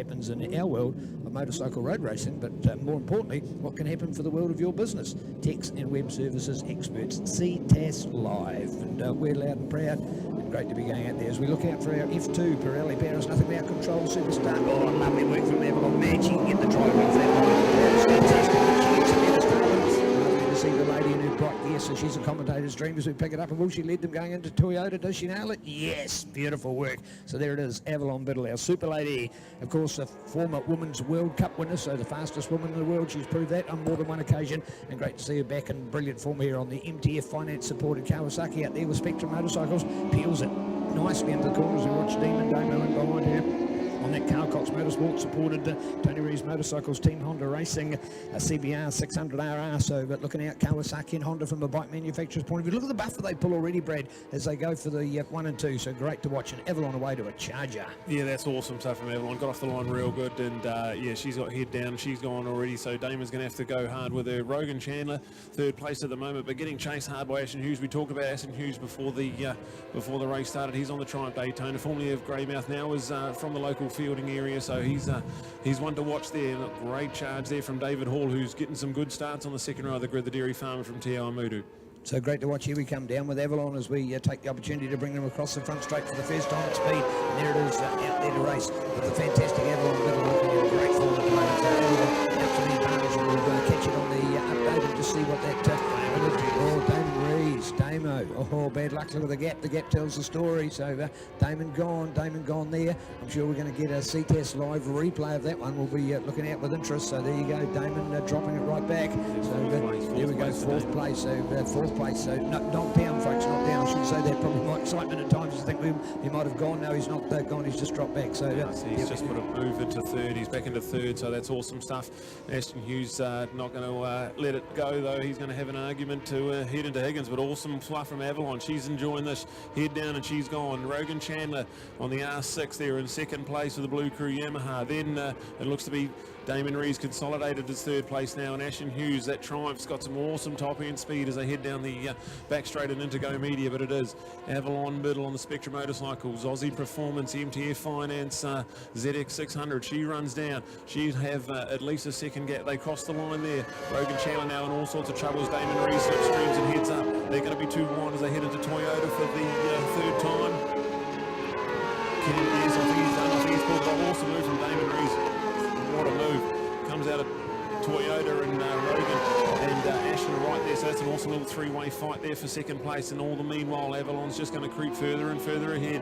happens in our world of motorcycle road racing, but more importantly, what can happen for the world of your business. Text and web services experts, Ctas Live, and we're loud and proud. And great to be going out there as we look out for our F2 Pirelli Paris Nothing Without Control Superstar. Oh, lovely work from Avalon. Man, she can get the drive off that one. It's fantastic. She gets it to see the lady in her bright gear, so she's a commentator's dream as we pick it up. And will she lead them going into Toyota? Does she nail it? Yes, beautiful work. So there it is, Avalon Biddle, our super lady. Of course, a former Women's World Cup winner, so the fastest woman in the world. She's proved that on more than one occasion, and great to see her back in brilliant form here on the MTF Finance supported Kawasaki out there with Spectrum Motorcycles. Peels it nicely into the corners. We watch Damo in behind her. On that Carl Cox Motorsport supported Tony Rees Motorcycles Team Honda Racing, a CBR 600RR. So but looking out Kawasaki and Honda from a bike manufacturer's point of view. Look at the buffer they pull already, Brad, as they go for the 1 and 2. So great to watch. And Avalon away to a charger. Yeah, that's awesome stuff from Avalon. Got off the line real good, and yeah, she's got head down. She's gone already. So Damon's going to have to go hard with her. Rogan Chandler, third place at the moment, but getting chased hard by Ashton Hughes. We talked about Ashton Hughes before the race started. He's on the Triumph Daytona, formerly of Greymouth, now is from the local fielding area. So he's one to watch there. Look, great charge there from David Hall, who's getting some good starts on the second row of the grid, the dairy farmer from Te Awamutu. So great to watch. Here we come down with Avalon as we take the opportunity to bring them across the front straight for the first time at speed. And there it is, out there to race with the fantastic Avalon Biddle looking in great form at the moment. So Avalon out to the advantage, and we'll catch it on the update and just see what that Damon Rees, Damo. Oh, bad luck. Look at the gap. The gap tells the story. So Damon gone there. I'm sure we're going to get a Ctas Live replay of that one. We'll be looking out with interest. So there you go, Damon dropping it right back. So here we go, fourth place. So fourth place. So not down, folks, not down. I should say that. Probably my excitement at times. I think he might have gone. No, he's not gone. He's just dropped back. So he's just put a move into third. He's back into third. So that's awesome stuff. Ashton Hughes not going to let it go though. He's going to have an argument to head into Higgins. But awesome fluff from Avalon. She's enjoying this. Head down and she's gone. Rogan Chandler on the R6 there in second place with the Blue Crew Yamaha. Then it looks to be Damon Rees consolidated his third place now, and Ashton Hughes, that Triumph's got some awesome top end speed as they head down the back straight and into Go Media, but it is Avalon Biddle on the Spectrum Motorcycles, Aussie Performance, MTF Finance, ZX 600. She runs down. She'd have at least a second gap. They cross the line there. Rogan Chandler now in all sorts of trouble as Damon Rees slipstreams and heads up. They're going to be too wide as they head into Toyota for the third time. Yes, I think he's done. I think he's pulled an awesome move from Damon Rees. What a move. Comes out of Toyota and Rogan and Ashton right there. So that's an awesome little three-way fight there for second place. And all the meanwhile, Avalon's just going to creep further and further ahead.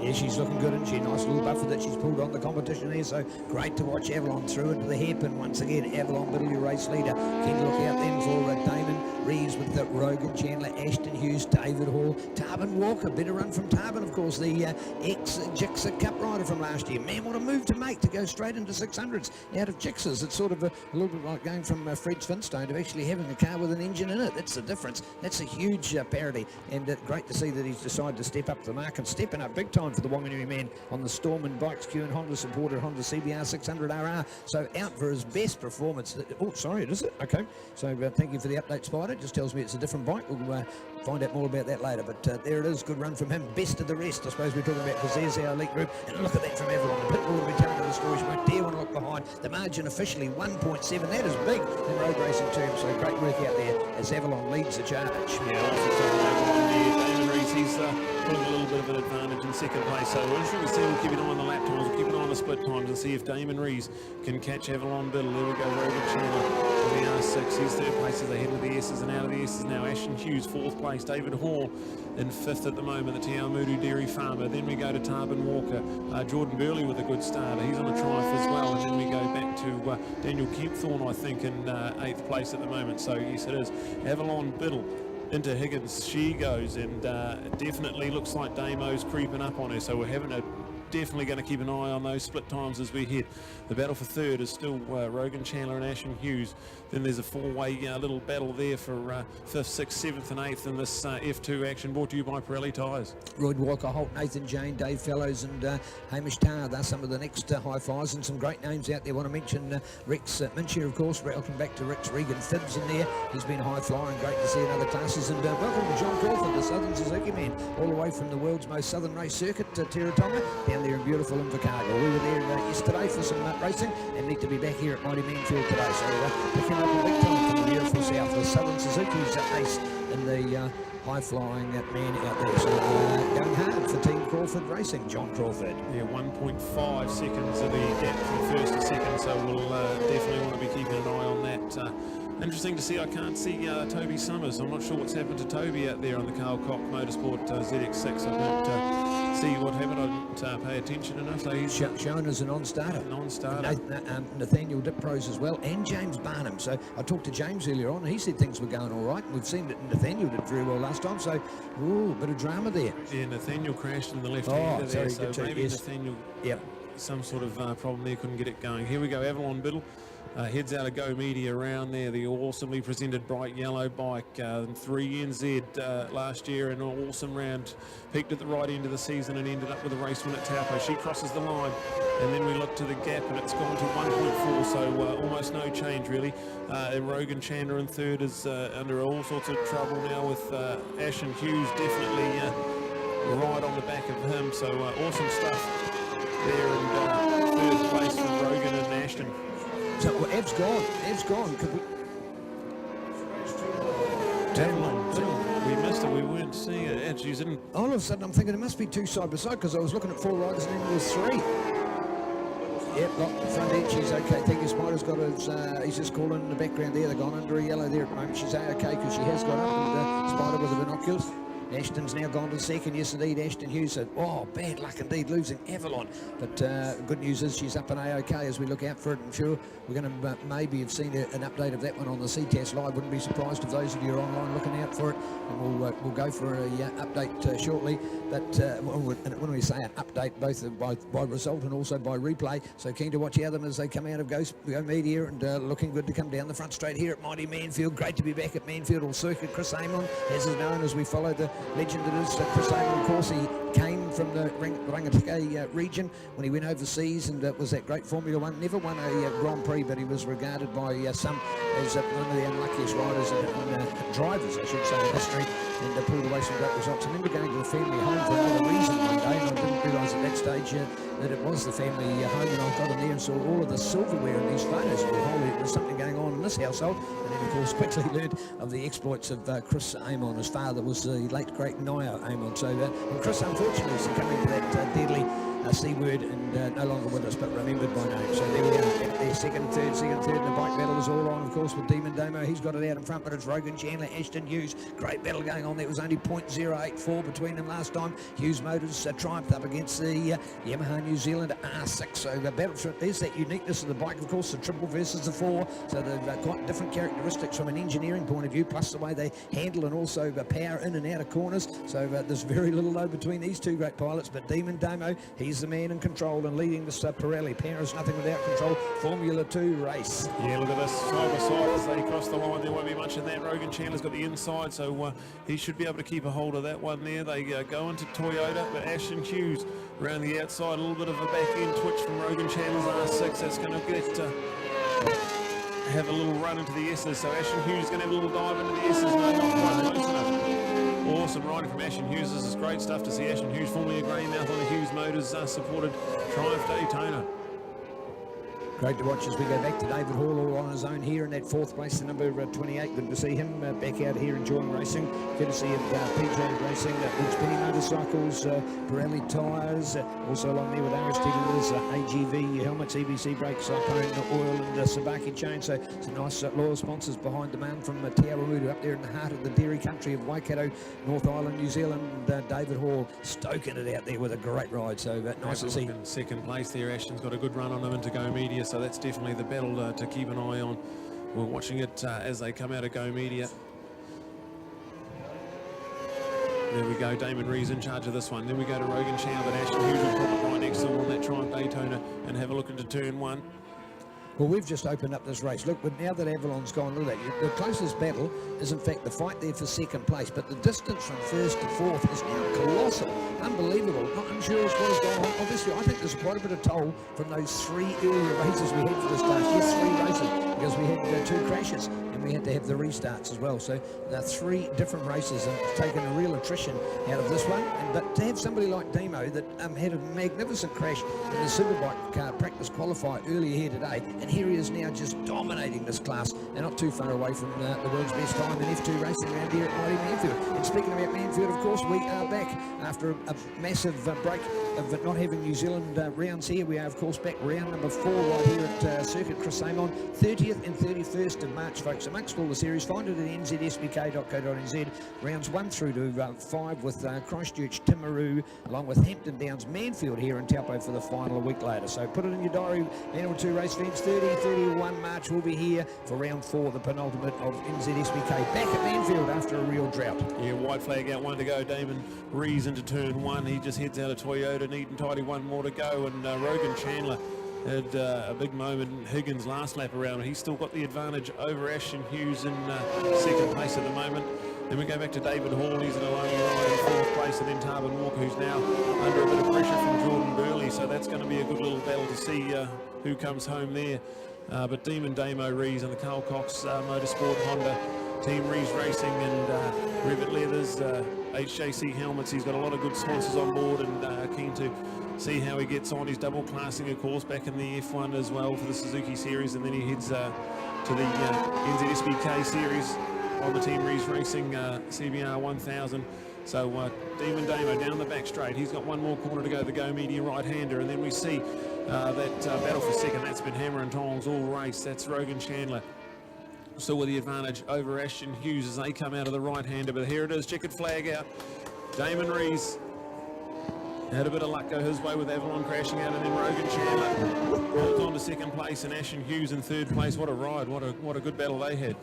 Yeah, she's looking good, and she nice little buffer that she's pulled on the competition here. So great to watch Avalon through into the hip, and once again Avalon Biddle, your race leader. Keen to look out then for Damon Rees with the Rogan Chandler, Ashton Hughes, David Hall, Tarbin Walker. Better run from Tarbin, of course, the ex-Jixer Cup rider from last year. Man, what a move to make to go straight into 600s out of Jixers. It's sort of a little bit like going from Fred Flintstone to actually having a car with an engine in it. That's the difference. That's a huge parity, and great to see that he's decided to step up the mark and stepping up big time for the Wanganui man on the Storm and Bikes Q and Honda supported Honda CBR 600RR. So out for his best performance. Oh, sorry, is it? Okay. So thank you for the update, Spider. It just tells me it's a different bike. We'll find out more about that later. But there it is. Good run from him. Best of the rest, I suppose we're talking about, because there's our elite group. And look at that from Avalon. The Pitbull will be telling the story. She won't dare want to look behind. The margin officially 1.7. That is big in road racing terms. So great work out there as Avalon leads the charge. Yeah, also Avalon there. Damon Rees, he's putting a little bit of an advantage in second place. So we're interested to see. We'll keep an eye on the lap times. We'll keep an eye on the split times and see if Damon Rees can catch Avalon Biddle. There we go. Rogan Chandler on the R6. He's third place as they head into the S's, and out of the S's now Ashton Hughes, fourth place. David Hall in fifth at the moment, the Te Awamutu dairy farmer. Then we go to Tarbin Walker. Jordan Burley with a good start. He's on a Triumph as well. And then we go back to Daniel Kempthorne, I think, in eighth place at the moment. So yes, it is Avalon Biddle into Higgins. She goes, and definitely looks like Damo's creeping up on her. So we're having a definitely going to keep an eye on those split times as we head. The battle for third is still Rogan Chandler and Ashton Hughes. Then there's a four-way little battle there for fifth, sixth, seventh and eighth in this F2 action, brought to you by Pirelli Tyres. Royd Walker, Holt, Nathan Jane, Dave Fellows and Hamish Tarr. They're some of the next high fives, and some great names out there. Want to mention Rex Mincher, of course. Welcome back to Rex. Regan Phibbs in there. He's been a high flyer and great to see in other classes. And welcome to John Crawford, the Southern Suzuki man, all the way from the world's most southern race circuit, Teratoma, down there in beautiful Invercargill. We were there yesterday for some racing and need to be back here at Mighty Manfield today. So picking up a big time from the beautiful south. The Southern Suzuki's ace in the high-flying man out there. So going hard for Team Crawford Racing, John Crawford. Yeah, 1.5 seconds of the gap from first to second, so we'll definitely want to be keeping an eye on that. Interesting to see. I can't see Toby Summers. I'm not sure what's happened to Toby out there on the Carl Cock Motorsport ZX6. I don't see what happened. I didn't pay attention enough. So he's shown as a non-starter. Nathaniel Dipros as well, and James Barnum. So I talked to James earlier on, and he said things were going all right. We've seen that Nathaniel did very well last time. So, ooh, bit of drama there. Yeah, Nathaniel crashed in the left-hander there. So maybe Nathaniel, some sort of problem there, couldn't get it going. Here we go, Avalon Biddle. Heads out of Go Media around there, the awesomely presented bright yellow bike, 3NZ last year, an awesome round, peaked at the right end of the season and ended up with a race win at Taupo. She crosses the line, and then we look to the gap and it's gone to 1.4, so almost no change really. Rogan Chandler in third is under all sorts of trouble now with Ashton Hughes definitely right on the back of him, so awesome stuff there, and third place for Rogan and Ashton. So Ev's gone. Could we... Turn one. We missed it. We weren't seeing it. And she's in. All of a sudden, I'm thinking it must be two side by side because I was looking at four riders and then there was three. Yep, locked front edge. She's okay. I think his Spider's got his. He's just calling in the background there. They've gone under a yellow there at the moment. She's okay because she has got up and Spider with the binoculars. Ashton's now gone to second. Yes, indeed. Ashton Hughes said, oh, bad luck indeed, losing Avalon. But good news is she's up and A-OK as we look out for it. I'm sure we're going to maybe have seen an update of that one on the Ctas Live. Wouldn't be surprised if those of you are online looking out for it. And we'll go for a update shortly. But when we say an update, both by result and also by replay, so keen to watch out them as they come out of Go Media and looking good to come down the front straight here at Mighty Manfield. Great to be back at Manfield or Circuit. Chris Amon, as is known as we follow the legend that is Chris Amon. Of course, he came from the Rangitikei region when he went overseas and was that great Formula One. Never won a Grand Prix, but he was regarded by some as one of the unluckiest riders and drivers, I should say, in history, and pulled away some great results. I remember going to the family home for another reason one day, and I didn't realise at that stage that it was the family home, and I got in there and saw all of the silverware in these photos. And holy, there was something going on in this household. And then, of course, quickly learned of the exploits of Chris Amon. His father was the late great Nio Amon. So, and Chris, unfortunately, succumbing to that deadly C word and no longer with us, but remembered by name. So there we are. There, second, third, and the bike battle is all on, of course, with Demon Damo. He's got it out in front, but it's Rogan Chandler, Ashton Hughes. Great battle going on. There was only 0.084 between them last time. Hughes Motors triumphed up against the Yamaha New Zealand R6. So the battle, there's that uniqueness of the bike, of course, the triple versus the four. So they've quite different characteristics from an engineering point of view, plus the way they handle and also power in and out of corners. So there's very little though between these two great pilots, but Demon Damo, he's the man in control and leading this Pirelli. Power is nothing without control. Formula 2 race. Yeah, look at this side by side as they cross the line. There won't be much in that. Rogan Chandler's got the inside, so he should be able to keep a hold of that one there. They go into Toyota, but Ashton Hughes around the outside. A little bit of a back end twitch from Rogan Chandler's R6. That's going to get have a little run into the S's. So Ashton Hughes is going to have a little dive into the S's. No, not quite close enough. Awesome riding from Ashton Hughes. This is great stuff to see Ashton Hughes, formerly a Greymouth on the Hughes Motors supported Triumph Daytona. Great to watch as we go back to David Hall, all on his own here in that fourth place, the number 28. Good to see him back out here enjoying racing. Good to see him PJ Racing, Spinny Motorcycles, Pirelli tyres, also along there with Aristoteles, AGV helmets, EBC brakes, Cyclone oil and Sabaki chain. So some nice loyal sponsors behind the man from Te Awamutu up there in the heart of the dairy country of Waikato, North Island, New Zealand. David Hall stoking it out there with a great ride. So nice to see. In second place there, Ashton's got a good run on him into Go Media. So that's definitely the battle to keep an eye on. We're watching it as they come out of Go Media. There we go, Damon Ree's in charge of this one. Then we go to Rogan Chandler, but Ashton Hughes will put it right next to him on that Triumph Daytona and have a look into turn one. Well, we've just opened up this race. Look, but now that Avalon's gone, look at that. The closest battle is, in fact, the fight there for second place. But the distance from first to fourth is now colossal. Unbelievable. Not unsure as what has gone on. Obviously, I think there's quite a bit of toll from those three earlier races we had for the start. Yes, 3 races, because we had 2 crashes. And we had to have the restarts as well. So 3 different races, and it's taken a real attrition out of this one. But to have somebody like Demo that had a magnificent crash in the Superbike car practice qualifier earlier here today, and here he is now just dominating this class, and not too far away from the world's best time in F2 racing around here at Mighty Manfield. And speaking about Manfield, of course, we are back after a massive break of not having New Zealand rounds here. We are, of course, back round number 4 right here at Circuit Chris Amon, 30th and 31st of March, folks. Amongst all the series, find it at nzsbk.co.nz. Rounds 1 through to 5 with Christchurch, Timaru, along with Hampton Downs, Manfield here in Taupo for the final a week later. So put it in your diary, Manual 2 race fans. 31 March we'll be here for round 4, the penultimate of NZSBK. Back at Manfield after a real drought. Yeah, white flag out, 1 to go. Damon Rees into turn 1. He just heads out of Toyota, neat and tidy, 1 more to go. And Rogan Chandler had a big moment in Higgins' last lap around. He's still got the advantage over Ashton Hughes in second place at the moment. Then we go back to David Hall. He's in a lonely ride in 4th place, and then Tarbin Walker, who's now under a bit of pressure from Jordan Burley. So that's going to be a good little battle to see who comes home there. But Demon Damo Rees and the Carl Cox Motorsport Honda Team Rees Racing and Rivet Leathers, HJC helmets. He's got a lot of good sponsors on board, and keen to see how he gets on. He's double classing, of course, back in the F1 as well for the Suzuki series, and then he heads to the NZSBK series on the Team Rees Racing CBR 1000. So Demon Damo down the back straight. He's got 1 more corner to go, the Go Media right-hander, and then we see that battle for second. That's been hammer and tongs all race. That's Rogan Chandler still with the advantage over Ashton Hughes as they come out of the right-hander. But here it is, checkered flag out. Damon Rees had a bit of luck go his way with Avalon crashing out, and then Rogan Chandler holds on to second place, and Ashton Hughes in 3rd place. What a ride, what a good battle they had.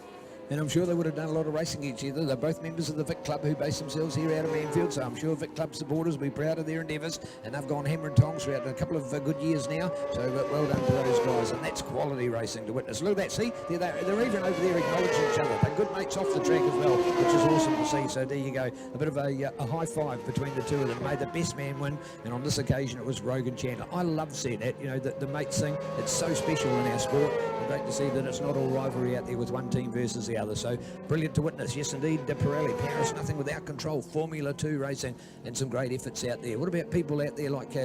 And I'm sure they would have done a lot of racing each other. They're both members of the Vic Club who base themselves here out of Manfield, so I'm sure Vic Club supporters will be proud of their endeavours, and they've gone hammer and tongs throughout a couple of good years now, so well done to those guys, and that's quality racing to witness. Look at that, see, they're even over there acknowledging each other. They're good mates off the track as well, which is awesome to see. So there you go, a bit of a high five between the two of them. May the best man win, and on this occasion it was Rogan Chandler. I love seeing that, you know, the mates thing. It's so special in our sport, and great to see that it's not all rivalry out there with one team versus the other. So brilliant to witness. Yes, indeed, Pirelli, Paris, nothing without control. Formula 2 racing, and some great efforts out there. What about people out there like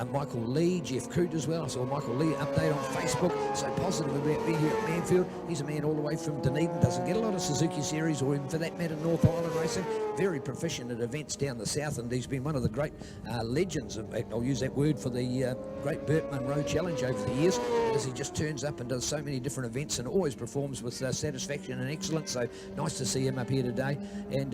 Michael Lee, Jeff Coote as well? I saw Michael Lee update on Facebook, so positive about being here at Manfield. He's a man all the way from Dunedin, doesn't get a lot of Suzuki series, or even for that matter North Island racing. Very proficient at events down the south, and he's been one of the great legends. I'll use that word for the great Burt Munro Challenge over the years, as he just turns up and does so many different events and always performs with satisfaction and excellence. So nice to see him up here today. And